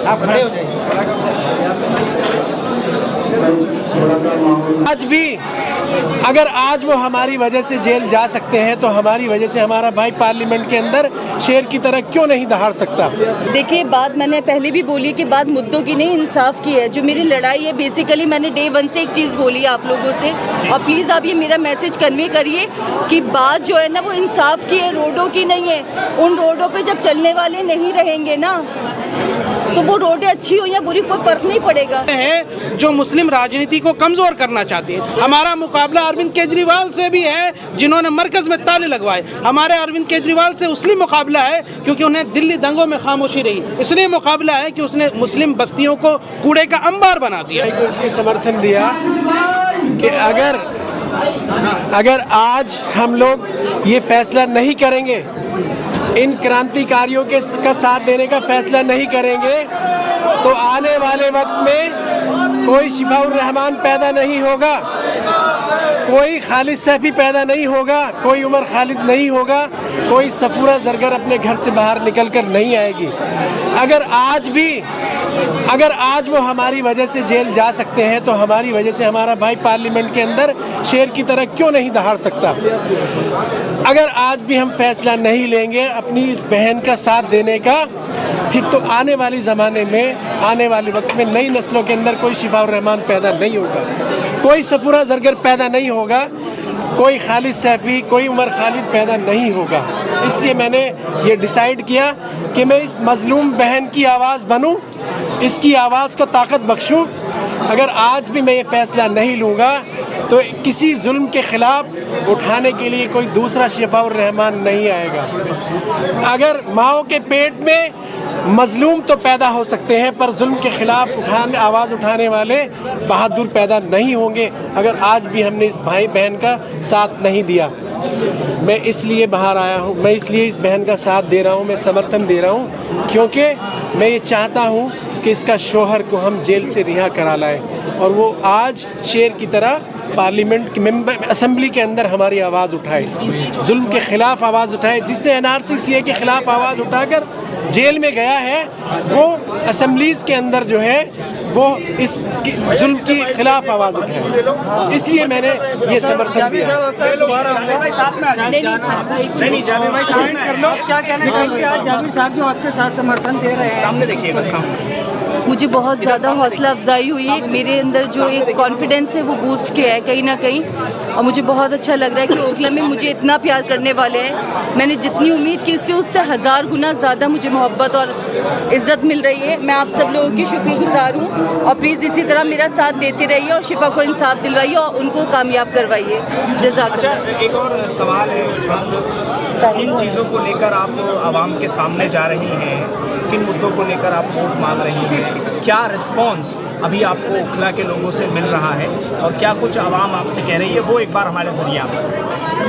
आप खड़े हो जाइए। आज भी अगर आज वो हमारी वजह से जेल जा सकते हैं तो हमारी वजह से हमारा भाई पार्लियामेंट के अंदर शेर की तरह क्यों नहीं दहाड़ सकता। देखिए, बात मैंने पहले भी बोली कि बात मुद्दों की नहीं, इंसाफ की है। जो मेरी लड़ाई है बेसिकली मैंने डे 1 से एक चीज़ बोली है आप लोगों से, और प्लीज़ आप ये मेरा मैसेज कन्वे करिए कि बात जो है ना वो इंसाफ की है, रोडों की नहीं है। उन रोडों पे जब चलने वाले नहीं रहेंगे ना तो वो रोडें अच्छी हो या बुरी कोई फर्क नहीं पड़ेगा। है जो मुस्लिम राजनीति को कमजोर करना चाहती है। हमारा मुकाबला अरविंद केजरीवाल से भी है जिन्होंने मरकज में ताले लगवाए। हमारे अरविंद केजरीवाल से उसलिए मुकाबला है क्योंकि उन्हें दिल्ली दंगों में खामोशी रही, इसलिए मुकाबला है कि उसने मुस्लिम बस्तियों को कूड़े का अंबार बना दिया। इसलिए समर्थन दिया कि अगर आज हम लोग ये फैसला नहीं करेंगे, इन क्रांतिकारियों का साथ देने का फैसला नहीं करेंगे तो आने वाले वक्त में कोई शिफाउर रहमान पैदा नहीं होगा, कोई खालिद सैफी पैदा नहीं होगा, कोई उमर खालिद नहीं होगा, कोई सफूरा जरगर अपने घर से बाहर निकल कर नहीं आएगी। अगर आज वो हमारी वजह से जेल जा सकते हैं तो हमारी वजह से हमारा भाई पार्लियामेंट के अंदर शेर की तरह क्यों नहीं दहाड़ सकता। अगर आज भी हम फैसला नहीं लेंगे अपनी इस बहन का साथ देने का, फिर तो आने वाले ज़माने में, आने वाले वक्त में नई नस्लों के अंदर कोई शिफाउर रहमान पैदा नहीं होगा, कोई सफूरा जरगर पैदा नहीं होगा, कोई खालिद सैफी, कोई उमर खालिद पैदा नहीं होगा। इसलिए मैंने ये डिसाइड किया कि मैं इस मजलूम बहन की आवाज़ बनूं, इसकी आवाज़ को ताकत बख्शूं। अगर आज भी मैं ये फ़ैसला नहीं लूँगा तो किसी जुल्म के ख़िलाफ़ उठाने के लिए कोई दूसरा शिफाउर रहमान नहीं आएगा। अगर माओ के पेट में मजलूम तो पैदा हो सकते हैं पर जुल्म के ख़िलाफ़ आवाज़ उठाने वाले बहादुर पैदा नहीं होंगे अगर आज भी हमने इस भाई बहन का साथ नहीं दिया। मैं इसलिए बाहर आया हूँ, मैं इसलिए इस बहन का साथ दे रहा हूँ, मैं समर्थन दे रहा हूँ क्योंकि मैं ये चाहता हूँ कि इसका शोहर को हम जेल से रिहा करा लाएं और वो आज शेर की तरह पार्लियामेंट के मेंबर असेंबली के अंदर हमारी आवाज़ उठाए, जुल्म के ख़िलाफ़ आवाज़ उठाए। जिसने NRC के ख़िलाफ़ आवाज़ उठाकर जेल में गया है वो असेंबलीज़ के अंदर जो है वो इस जुल्म के ख़िलाफ़ आवाज़ उठाए। इसलिए मैंने ये समर्थन दिया। मुझे बहुत ज़्यादा हौसला अफजाई हुई है, मेरे अंदर जो एक कॉन्फिडेंस है वो बूस्ट किया है कहीं ना कहीं, और मुझे बहुत अच्छा लग रहा है कि ओखला में मुझे इतना प्यार करने वाले हैं। मैंने जितनी उम्मीद की उससे 1000 गुना ज़्यादा मुझे मोहब्बत और इज़्ज़त मिल रही है। मैं आप सब लोगों की शुक्रगुजार हूँ और प्लीज़ इसी तरह मेरा साथ देते रहिए और शिफा को इंसाफ दिलवाइए और उनको कामयाब करवाइए। जज़ाकल्लाह। एक और सवाल है, किन चीज़ों को लेकर आप आवाम के सामने जा रही हैं, किन मुद्दों को लेकर आप वोट मांग रही हैं, क्या रिस्पांस अभी आपको ओखला के लोगों से मिल रहा है और क्या कुछ आवाम आपसे कह रही है, वो एक बार हमारे जरिए आप।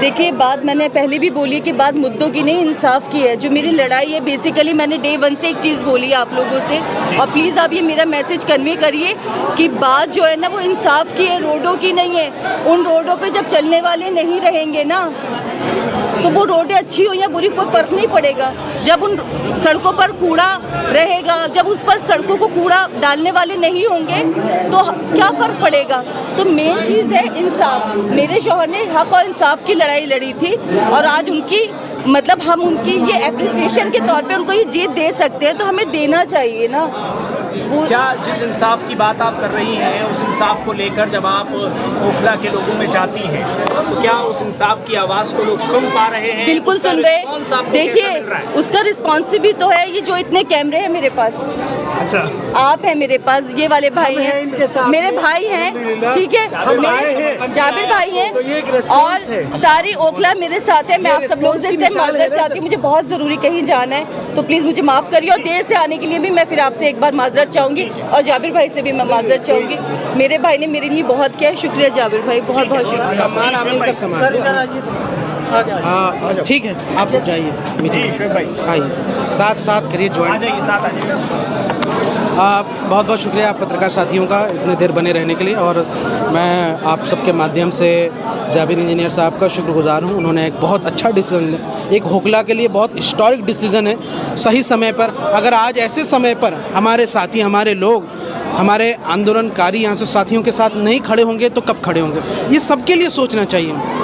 देखिए, बात मैंने पहले भी बोली कि बात मुद्दों की नहीं, इंसाफ की है। जो मेरी लड़ाई है बेसिकली मैंने डे 1 से एक चीज़ बोली है आप लोगों से, और प्लीज़ आप ये मेरा मैसेज कन्वे करिए कि बात जो है ना वो इंसाफ की है, रोडों की नहीं है। उन रोडों पे जब चलने वाले नहीं रहेंगे ना तो वो रोडें अच्छी हो या बुरी कोई फ़र्क नहीं पड़ेगा। जब उन सड़कों पर कूड़ा रहेगा, जब उस पर सड़कों को कूड़ा डालने वाले नहीं होंगे तो क्या फ़र्क पड़ेगा। तो मेन चीज़ है इंसाफ। मेरे शौहर ने हक़ और इंसाफ की लड़ाई लड़ी थी और आज उनकी मतलब हम उनकी ये एप्रिसिएशन के तौर पे उनको ये जीत दे सकते हैं तो हमें देना चाहिए ना। वो क्या जिस इंसाफ की बात आप कर रही हैं उस इंसाफ को लेकर जब आप ओखला के लोगों में जाती हैं तो क्या उस इंसाफ की आवाज़ को लोग सुन पा रहे हैं? बिल्कुल सुन रहे। देखिए, उसका रिस्पॉन्स भी तो है, ये जो इतने कैमरे हैं मेरे पास, अच्छा आप हैं मेरे पास, ये वाले भाई हैं, मेरे भाई हैं, ठीक है, मेरे जाबिर भाई हैं और सारी ओखला मेरे साथ है। मैं आप सब लोगों से इस टाइम माजरत चाहती हूँ, मुझे बहुत ज़रूरी कहीं जाना है तो प्लीज़ मुझे माफ़ करिए और देर से आने के लिए भी मैं फिर आपसे एक बार माजरत चाहूँगी और जाबिर भाई से भी मैं माजरत चाहूँगी। मेरे भाई ने मेरे लिए बहुत किया है, शुक्रिया जाबिर भाई, बहुत बहुत शुक्रिया। ठीक है, आप जाइए, आइए साथ करिए ज्वाइन। आ जाइए, साथ आ जाइए। बहुत बहुत शुक्रिया आप पत्रकार साथियों का इतने देर बने रहने के लिए, और मैं आप सबके माध्यम से जाबिर इंजीनियर साहब का शुक्रगुजार हूँ। उन्होंने एक बहुत अच्छा डिसीज़न लिया, एक होकला के लिए बहुत हिस्टोरिक डिसीज़न है, सही समय पर। अगर आज ऐसे समय पर हमारे साथी, हमारे लोग, हमारे आंदोलनकारी यहाँ से साथियों के साथ नहीं खड़े होंगे तो कब खड़े होंगे, ये सबके लिए सोचना चाहिए।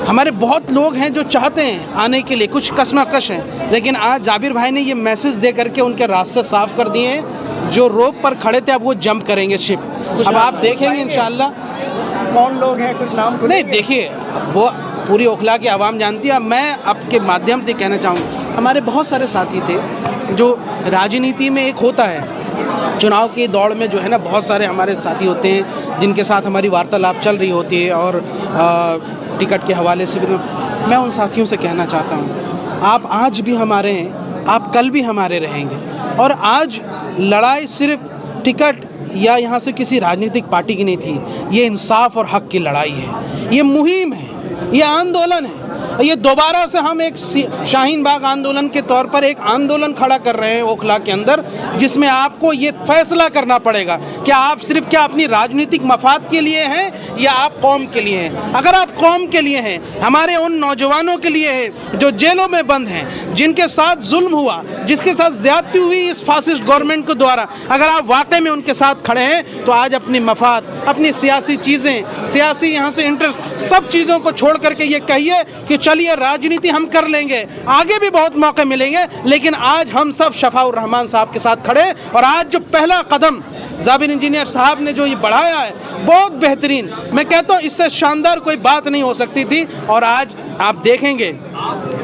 हमारे बहुत लोग हैं जो चाहते हैं आने के लिए, कुछ कशमकश हैं, लेकिन आज जाबिर भाई ने ये मैसेज दे करके उनके रास्ते साफ़ कर दिए हैं। जो रोप पर खड़े थे अब वो जंप करेंगे शिप। अब आप देखेंगे इंशाल्लाह। कौन लोग हैं, कुछ नाम नहीं, देखिए वो पूरी ओखला की आवाम जानती है। अब मैं आपके माध्यम से कहना चाहूँगा, हमारे बहुत सारे साथी थे जो राजनीति में एक होता है, चुनाव की दौड़ में जो है ना, बहुत सारे हमारे साथी होते हैं जिनके साथ हमारी वार्तालाप चल रही होती है, और टिकट के हवाले से भी मैं उन साथियों से कहना चाहता हूँ, आप आज भी हमारे हैं, आप कल भी हमारे रहेंगे। और आज लड़ाई सिर्फ टिकट या यहाँ से किसी राजनीतिक पार्टी की नहीं थी, ये इंसाफ और हक की लड़ाई है, ये मुहिम है, ये आंदोलन है। ये दोबारा से हम एक शाहीन बाग आंदोलन के तौर पर एक आंदोलन खड़ा कर रहे हैं ओखला के अंदर, जिसमें आपको ये फैसला करना पड़ेगा कि आप सिर्फ क्या अपनी राजनीतिक मफाद के लिए हैं या आप कौम के लिए हैं। अगर आप कौम के लिए हैं, हमारे उन नौजवानों के लिए हैं जो जेलों में बंद हैं, जिनके साथ जुल्म हुआ, जिसके साथ ज्यादती हुई इस फासिस्ट गवर्नमेंट के द्वारा, अगर आप वाकई में उनके साथ खड़े हैं तो आज अपनी मफाद, अपनी सियासी चीज़ें, सियासी यहाँ से इंटरेस्ट, सब चीज़ों को छोड़ करके ये कहिए कि चलिए राजनीति हम कर लेंगे, आगे भी बहुत मौके मिलेंगे, लेकिन आज हम सब शफाउर रहमान साहब के साथ खड़े। और आज जो पहला कदम जाबिर इंजीनियर साहब ने जो ये बढ़ाया है, बहुत बेहतरीन, मैं कहता हूँ इससे शानदार कोई बात नहीं हो सकती थी। और आज आप देखेंगे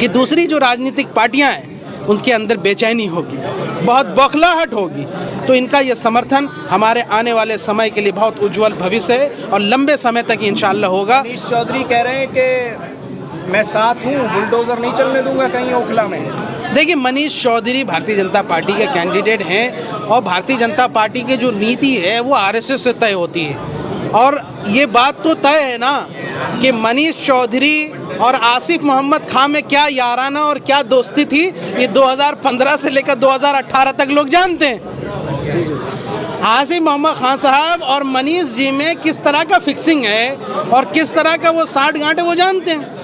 कि दूसरी जो राजनीतिक पार्टियां हैं उनके अंदर बेचैनी होगी, बहुत बौखलाहट होगी। तो इनका ये समर्थन हमारे आने वाले समय के लिए बहुत उज्जवल भविष्य है और लंबे समय तक इंशाअल्लाह होगा। मनीष चौधरी कह रहे हैं कि मैं साथ हूँ, बुलडोजर नहीं चलने दूंगा कहीं ओखला में। देखिए, मनीष चौधरी भारतीय जनता पार्टी के कैंडिडेट हैं, और भारतीय जनता पार्टी की जो नीति है वो आरएसएस से तय होती है। और ये बात तो तय है ना कि मनीष चौधरी और आसिफ मोहम्मद खां में क्या याराना और क्या दोस्ती थी, ये 2015 से लेकर 2018 तक लोग जानते हैं। आसिफ मोहम्मद खां साहब और मनीष जी में किस तरह का फिक्सिंग है और किस तरह का वो साठ गांठ है वो जानते हैं।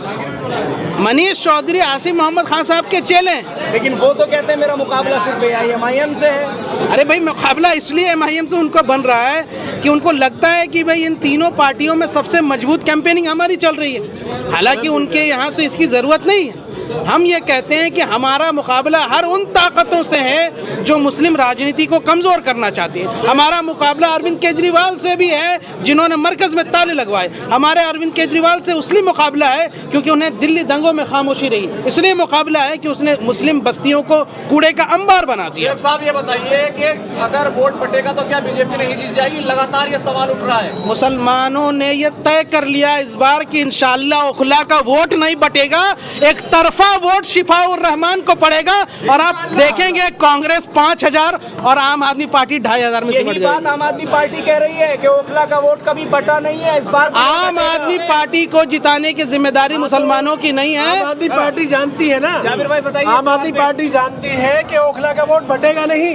मनीष चौधरी आसिफ मोहम्मद खां साहब के चेले हैं, लेकिन वो तो कहते हैं मेरा मुकाबला सिर्फ एआईएमआईएम से है। अरे भाई, मुकाबला इसलिए एमआईएम से उनको बन रहा है कि उनको लगता है कि भाई इन तीनों पार्टियों में सबसे मजबूत कैंपेनिंग हमारी चल रही है। हालांकि उनके यहाँ से इसकी ज़रूरत नहीं है। हम ये कहते हैं कि हमारा मुकाबला हर उन ताकतों से है जो मुस्लिम राजनीति को कमज़ोर करना चाहती है। हमारा मुकाबला अरविंद केजरीवाल से भी है, जिन्होंने मरकज़ में ताले लगवाए। हमारे अरविंद केजरीवाल से इसलिए मुकाबला है क्योंकि उन्हें दिल्ली दंगों में खामोशी रही, इसलिए मुकाबला है कि उसने मुस्लिम बस्तियों को कूड़े का अंबार बना दिया। साहब ये बताइए कि अगर वोट बटेगा तो क्या बीजेपी नहीं जीत जाएगी? लगातार ये सवाल उठ रहा है। मुसलमानों ने ये तय कर लिया इस बार कि इंशाअल्लाह ओखला का वोट नहीं बटेगा, एक तरफा वोट शिफाउर रहमान को पड़ेगा। और आप देखेंगे कांग्रेस 5000 और आम आदमी पार्टी 2500 में सिमट जाएगी। आम आदमी पार्टी कह रही है कि ओखला का वोट कभी बटा नहीं है, इस बार आम आदमी पार्टी को जिताने की जिम्मेदारी मुसलमानों की नहीं है। आम आदमी पार्टी जानती है ना, जाबिर भाई बताइए। आम आदमी पार्टी जानती है कि ओखला का वोट बटेगा नहीं,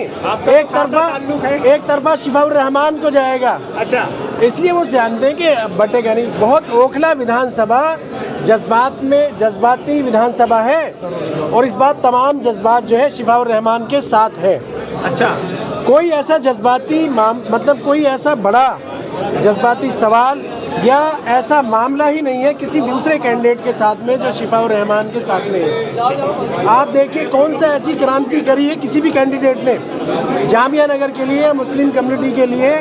एक तरफा शिफाउर रहमान को जाएगा। अच्छा, इसलिए वो जानते हैं कि बटेगा नहीं। बहुत ओखला विधानसभा जज्बाती विधानसभा है, और इस बात तमाम जज्बात जो है शिफाउर रहमान के साथ है। अच्छा, कोई ऐसा जज्बाती मतलब कोई ऐसा बड़ा जज्बाती सवाल या ऐसा मामला ही नहीं है किसी दूसरे कैंडिडेट के साथ में जो शिफाउर रहमान के साथ में है। आप देखिए कौन सा ऐसी क्रांति करी है किसी भी कैंडिडेट ने जामिया नगर के लिए, मुस्लिम कम्युनिटी के लिए,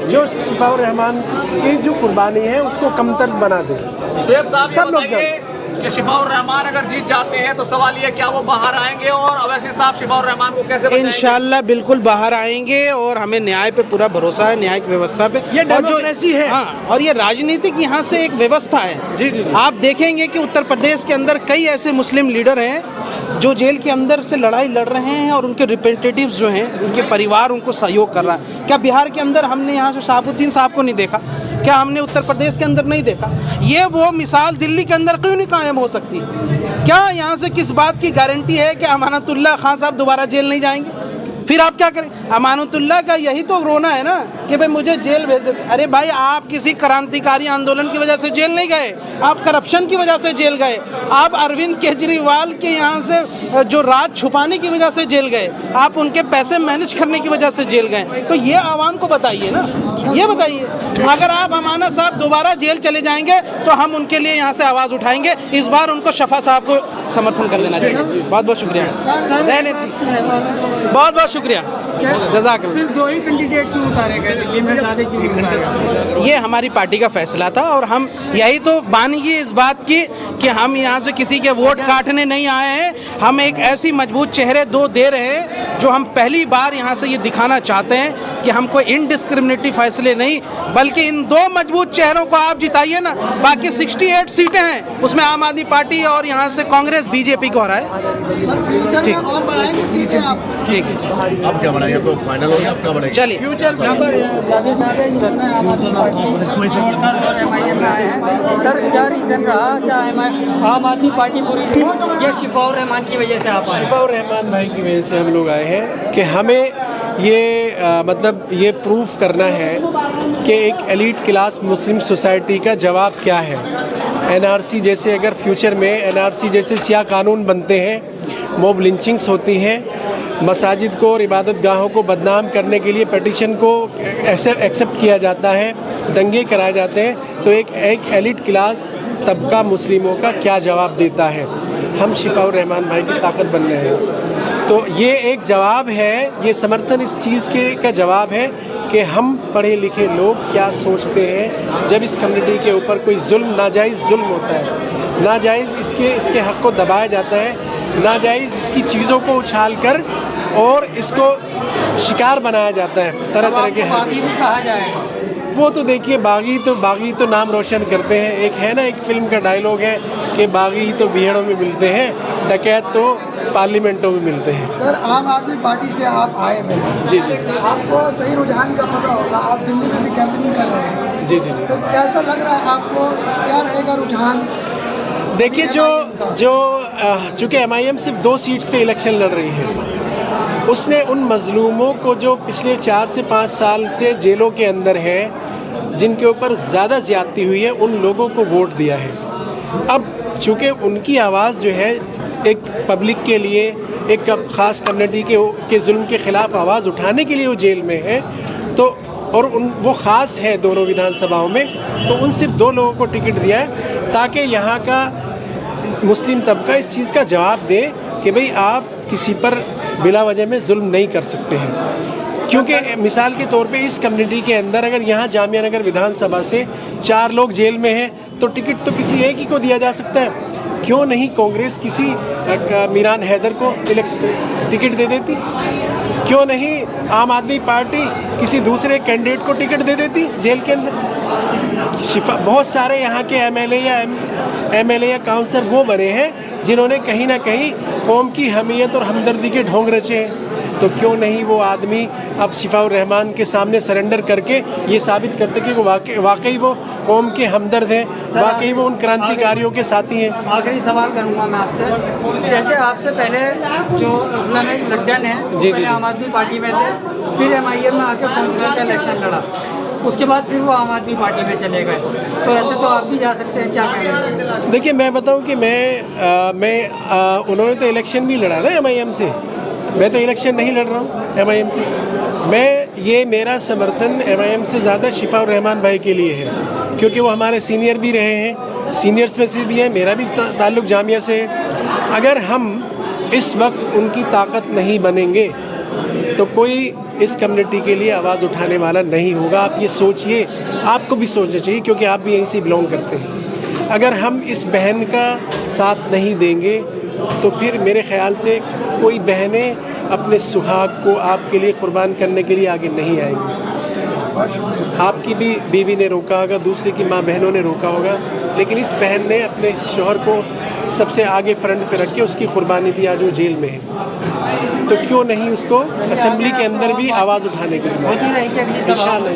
जो शिफाउर रहमान की जो कुर्बानी है उसको कमतर बना दे। सब लोग जानते कि शिफाउर रहमान अगर जीत जाते हैं तो सवाल ये क्या वो बाहर आएंगे और अवैसी साहब शिफाउर रहमान को कैसे बचाएंगे? इंशाल्लाह बिल्कुल बाहर आएंगे, और हमें न्याय पे पूरा भरोसा है, न्यायिक व्यवस्था पे। ये डेमोक्रेसी है। हाँ, और ये राजनीतिक यहाँ से एक व्यवस्था है। जी। आप देखेंगे कि उत्तर प्रदेश के अंदर कई ऐसे मुस्लिम लीडर हैं जो जेल के अंदर से लड़ाई लड़ रहे हैं, और उनके रिप्रेजेंटेटिव्स जो हैं, उनके परिवार उनको सहयोग कर रहा है। क्या बिहार के अंदर हमने यहाँ से शहाबुद्दीन साहब को नहीं देखा? क्या हमने उत्तर प्रदेश के अंदर नहीं देखा? ये वो मिसाल दिल्ली के अंदर क्यों नहीं कायम हो सकती? क्या यहाँ से किस बात की गारंटी है कि अमानतुल्लाह खान साहब दोबारा जेल नहीं जाएंगे? फिर आप क्या करें? अमानतुल्लाह का यही तो रोना है ना कि भाई मुझे जेल भेज देते। अरे भाई, आप किसी क्रांतिकारी आंदोलन की वजह से जेल नहीं गए, आप करप्शन की वजह से जेल गए, आप अरविंद केजरीवाल के यहाँ से जो राज छुपाने की वजह से जेल गए, आप उनके पैसे मैनेज करने की वजह से जेल गए। तो ये आवाम को बताइए ना, ये बताइए। अगर आप अमाना साहब दोबारा जेल चले जाएंगे तो हम उनके लिए यहाँ से आवाज़ उठाएंगे। इस बार उनको शफा साहब को समर्थन कर देना चाहिए। बहुत बहुत शुक्रिया, बहुत बहुत शुक्रिया, जज़ाकल्लाह। सिर्फ 2 ही कैंडिडेट क्यों उतारे गए दिल्ली में, ज़्यादा क्यों उतारे गए? ये हमारी पार्टी का फैसला था और हम यही तो बानगी इस बात की कि हम यहाँ से किसी के वोट काटने नहीं आए हैं। हम एक ऐसी मजबूत चेहरे 2 दे रहे हैं जो हम पहली बार यहाँ से ये दिखाना चाहते हैं कि हम कोई इनडिस्क्रिमिनेटरी फैसले नहीं, बल्कि इन 2 मजबूत चेहरों को आप जिताइए ना। बाकी 68 सीटें हैं, उसमें आम आदमी पार्टी और यहाँ से कांग्रेस बीजेपी को हराए। ठीक, और बढ़ाएंगे सीटें आप? ठीक है, अब क्या बनाएंगे? तो फाइनल हो गया, अब क्या बनाएंगे? चलिए। फ्यूचर सर क्या रीज़न रहा, क्या आम आदमी पार्टी पूरी थी या शिफाउर रहमान की वजह से आप आए? शिफाउर रहमान भाई की वजह से हम लोग आए हैं कि हमें ये मतलब ये प्रूफ करना है कि एक एलीट क्लास मुस्लिम सोसाइटी का जवाब क्या है। एनआरसी जैसे, अगर फ्यूचर में एनआरसी जैसे सियाह कानून बनते हैं, मॉब लिंचिंग्स होती हैं, मसाजिद को और इबादत गाहों को बदनाम करने के लिए पिटीशन को एक्सेप्ट किया जाता है, दंगे कराए जाते हैं, तो एक एलीट क्लास तबका मुस्लिमों का क्या जवाब देता है। हम शिफाउर रहमान भाई की ताकत बन रहे हैं। तो ये एक जवाब है, ये समर्थन इस चीज़ के का जवाब है कि हम पढ़े लिखे लोग क्या सोचते हैं जब इस कम्युनिटी के ऊपर कोई जुल्म, नाजायज़ जुल्म होता है, नाजायज़ इसके हक़ को दबाया जाता है, नाजायज़ इसकी चीज़ों को उछाल कर और इसको शिकार बनाया जाता है तरह तरह के। बागी भी कहा जाएगा। वो तो देखिए, बागी तो नाम रोशन करते हैं। एक है ना, एक फिल्म का डायलॉग है कि बागी तो बीहड़ों में मिलते हैं, डकैत तो पार्लियामेंटों में मिलते हैं। सर, आम आदमी पार्टी से आप आए हैं, जी जी आपको सही रुझान का पता होगा, आप दिल्ली में भी कैंपेनिंग कर रहे हैं। जी जी जी। तो कैसा लग रहा है आपको, क्या रहेगा रुझान? देखिए, चूँकि MIM सिर्फ 2 सीट्स पे इलेक्शन लड़ रही है, उसने उन मजलूमों को जो पिछले 4 से 5 साल से जेलों के अंदर हैं, जिनके ऊपर ज़्यादा ज़्यादती हुई है, उन लोगों को वोट दिया है। अब चूँकि उनकी आवाज़ जो है एक पब्लिक के लिए, एक ख़ास कम्युनिटी के जुल्म के ख़िलाफ़ आवाज़ उठाने के लिए वो जेल में है, तो और वो ख़ास है दोनों विधानसभाओं में, तो उन सिर्फ 2 लोगों को टिकट दिया है ताकि यहाँ का मुस्लिम तबका इस चीज़ का जवाब दे कि भाई आप किसी पर बिला वजह में जुल्म नहीं कर सकते हैं। क्योंकि मिसाल के तौर पे इस कम्युनिटी के अंदर अगर यहाँ जामिया नगर विधानसभा से 4 लोग जेल में हैं तो टिकट तो किसी एक ही को दिया जा सकता है। क्यों नहीं कांग्रेस किसी मीरान हैदर को टिकट दे देती? क्यों नहीं आम आदमी पार्टी किसी दूसरे कैंडिडेट को टिकट दे देती जेल के अंदर से? बहुत सारे यहाँ के एमएलए या काउंसलर वो बने हैं जिन्होंने कहीं ना कहीं कौम की हमीयत और हमदर्दी के ढोंग रचे हैं। तो क्यों नहीं वो आदमी अब शिफाउर रहमान के सामने सरेंडर करके ये साबित करते कि वो वाकई वो कौम के हमदर्द हैं, वाकई वो उन क्रांतिकारियों के साथी हैं। आखिरी सवाल करूंगा मैं आपसे, जैसे आपसे पहले जो लड्डन है जी, पहले आम आदमी पार्टी में थे, फिर MIM में आके काउंसिलर का इलेक्शन लड़ा, उसके बाद फिर वो आम आदमी पार्टी में चले गए, तो ऐसे तो आप भी जा सकते हैं, क्या कहेंगे? देखिए, मैं बताऊं कि उन्होंने तो इलेक्शन भी लड़ा ना MIM से, मैं तो इलेक्शन नहीं लड़ रहा हूँ MIM से। मेरा समर्थन MIM से ज़्यादा शिफाउर रहमान भाई के लिए है, क्योंकि वो हमारे सीनियर भी रहे हैं, सीनियर्स में से भी है, मेरा भी ताल्लुक़ जामिया से है। अगर हम इस वक्त उनकी ताकत नहीं बनेंगे तो कोई इस कम्युनिटी के लिए आवाज़ उठाने वाला नहीं होगा। आप ये सोचिए, आपको भी सोचना चाहिए क्योंकि आप भी यहीं से बिलोंग करते हैं। अगर हम इस बहन का साथ नहीं देंगे तो फिर मेरे ख़्याल से कोई बहनें अपने सुहाग को आपके लिए कुर्बान करने के लिए आगे नहीं आएंगी। आपकी भी बीवी ने रोका होगा, दूसरे की माँ बहनों ने रोका होगा, लेकिन इस बहन ने अपने शौहर को सबसे आगे फ्रंट पे रख के उसकी कुर्बानी दी, आज वो जेल में है। तो क्यों नहीं उसको असेंबली के अंदर भी आवाज़ उठाने के लिए? इंशाअल्लाह।